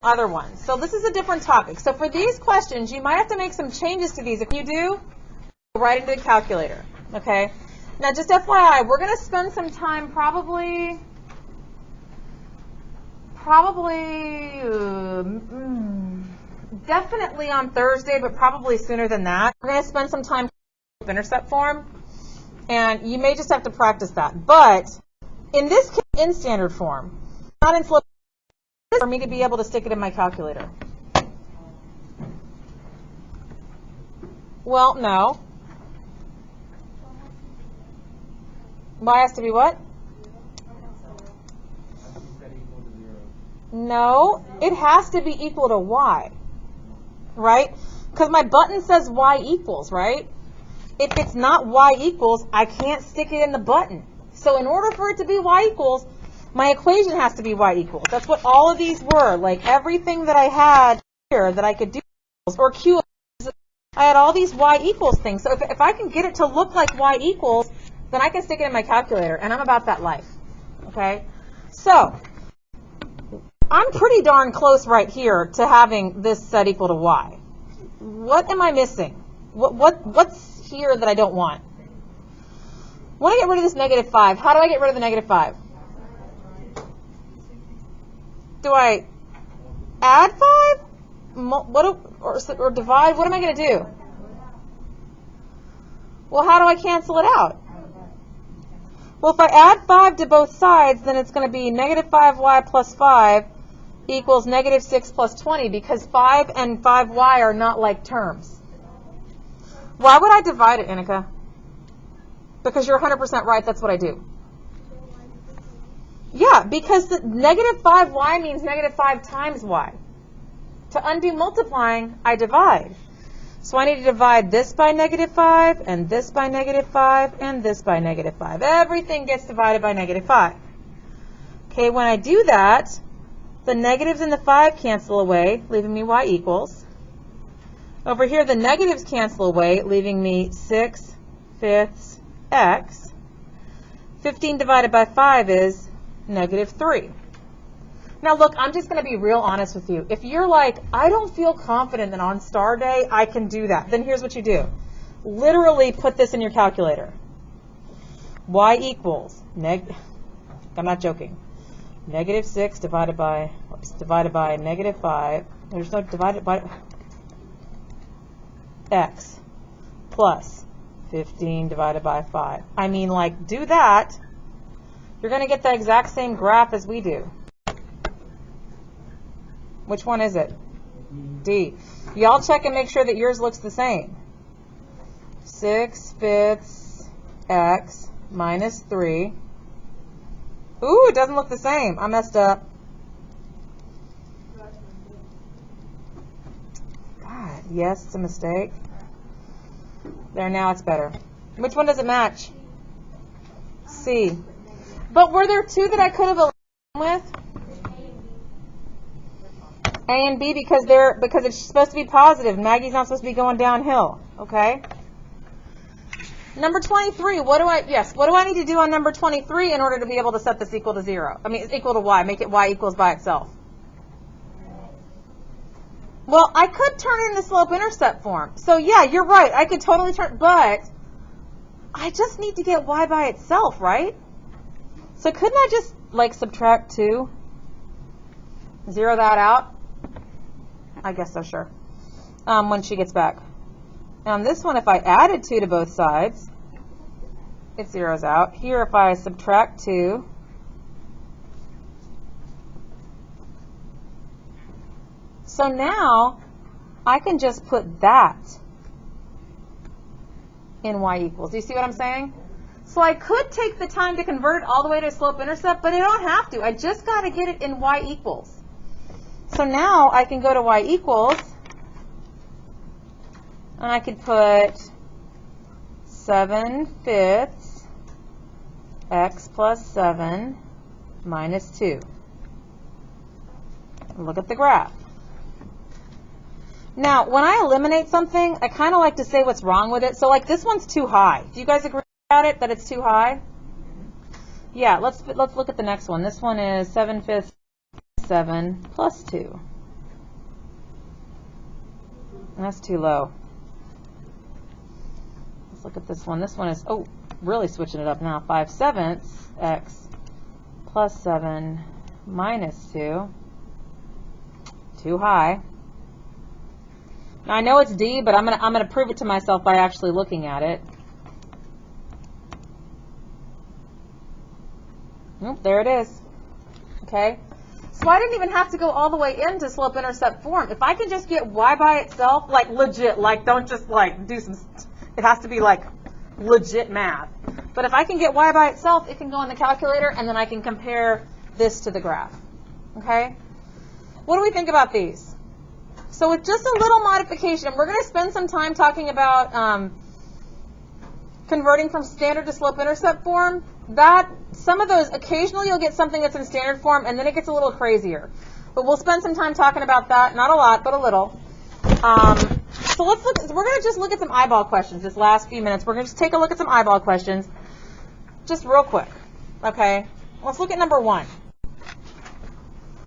other ones. So this is a different topic. So for these questions, you might have to make some changes to these. If you do, go right into the calculator. Okay? Now, just FYI, we're going to spend some time probably definitely on Thursday, but probably sooner than that. We're going to spend some time with intercept form, and you may just have to practice that. But in this case, in standard form, not in slope, for me to be able to stick it in my calculator. Well, no. Y has to be what? No, it has to be equal to y, right? Because my button says y equals, right? If it's not y equals, I can't stick it in the button. So in order for it to be y equals, my equation has to be y equals. That's what all of these were. Like everything that I had here that I could do, or q, I had all these y equals things. So if I can get it to look like y equals, then I can stick it in my calculator, and I'm about that life. Okay? So I'm pretty darn close right here to having this set equal to y. What am I missing? What's here that I don't want? I want to get rid of this negative 5. How do I get rid of the negative 5? Do I add 5? Or divide? What am I going to do? Well, how do I cancel it out? Well, if I add 5 to both sides, then it's going to be negative 5y plus 5 equals negative 6 plus 20, because 5 and 5y are not like terms. Why would I divide it, Annika? Because you're 100% right, that's what I do. Yeah, because the negative 5y means negative 5 times y. To undo multiplying, I divide. So I need to divide this by negative 5, and this by negative 5, and this by negative 5. Everything gets divided by negative 5. Okay, when I do that, the negatives and the 5 cancel away, leaving me y equals. Over here, the negatives cancel away, leaving me 6/5 x. 15 divided by 5 is negative 3. Now look, I'm just going to be real honest with you. If you're like, I don't feel confident that on star day I can do that, then here's what you do. Literally put this in your calculator. Y equals, I'm not joking, negative 6 divided by negative 5. There's no divided by x plus 15 divided by 5. I mean, like, do that. You're going to get the exact same graph as we do. Which one is it? D. Y'all check and make sure that yours looks the same. 6/5 x minus 3. Ooh, it doesn't look the same. I messed up. God, yes, it's a mistake. There, now it's better. Which one does it match? C. But were there two that I could have eliminated with? A and B, because it's supposed to be positive. Maggie's not supposed to be going downhill. Okay. Number 23. What do I need to do on number 23 in order to be able to set this equal to 0? I mean, it's equal to y. Make it y equals by itself. Well, I could turn in the slope-intercept form. So yeah, you're right. I could totally turn, but I just need to get y by itself, right? So couldn't I just like subtract 2? Zero that out? I guess so, sure. When she gets back. On this one, if I added 2 to both sides, it zeroes out. Here, if I subtract 2, so now I can just put that in y equals. Do you see what I'm saying? So I could take the time to convert it all the way to a slope-intercept, but I don't have to. I just got to get it in y equals. So now I can go to y equals, and I could put 7/5 x plus 7 minus 2. Look at the graph. Now, when I eliminate something, I kind of like to say what's wrong with it. So like this one's too high. Do you guys agree about it, that it's too high? Yeah, let's look at the next one. This one is 7/5 7 plus 2. That's too low. Let's look at this one. This one is, oh, really switching it up now. 5/7 x plus 7 minus 2. Too high. Now I know it's D, but I'm gonna prove it to myself by actually looking at it. Nope, there it is. Okay. So I didn't even have to go all the way into slope-intercept form. If I can just get y by itself, like legit, like don't just like do some, it has to be like legit math. But if I can get y by itself, it can go in the calculator, and then I can compare this to the graph. Okay? What do we think about these? So with just a little modification, we're going to spend some time talking about converting from standard to slope-intercept form. That, some of those, occasionally you'll get something that's in standard form, and then it gets a little crazier. But we'll spend some time talking about that. Not a lot, but a little. So let's look, we're going to just look at some eyeball questions this last few minutes. We're going to just take a look at some eyeball questions just real quick. Okay? Let's look at number 1.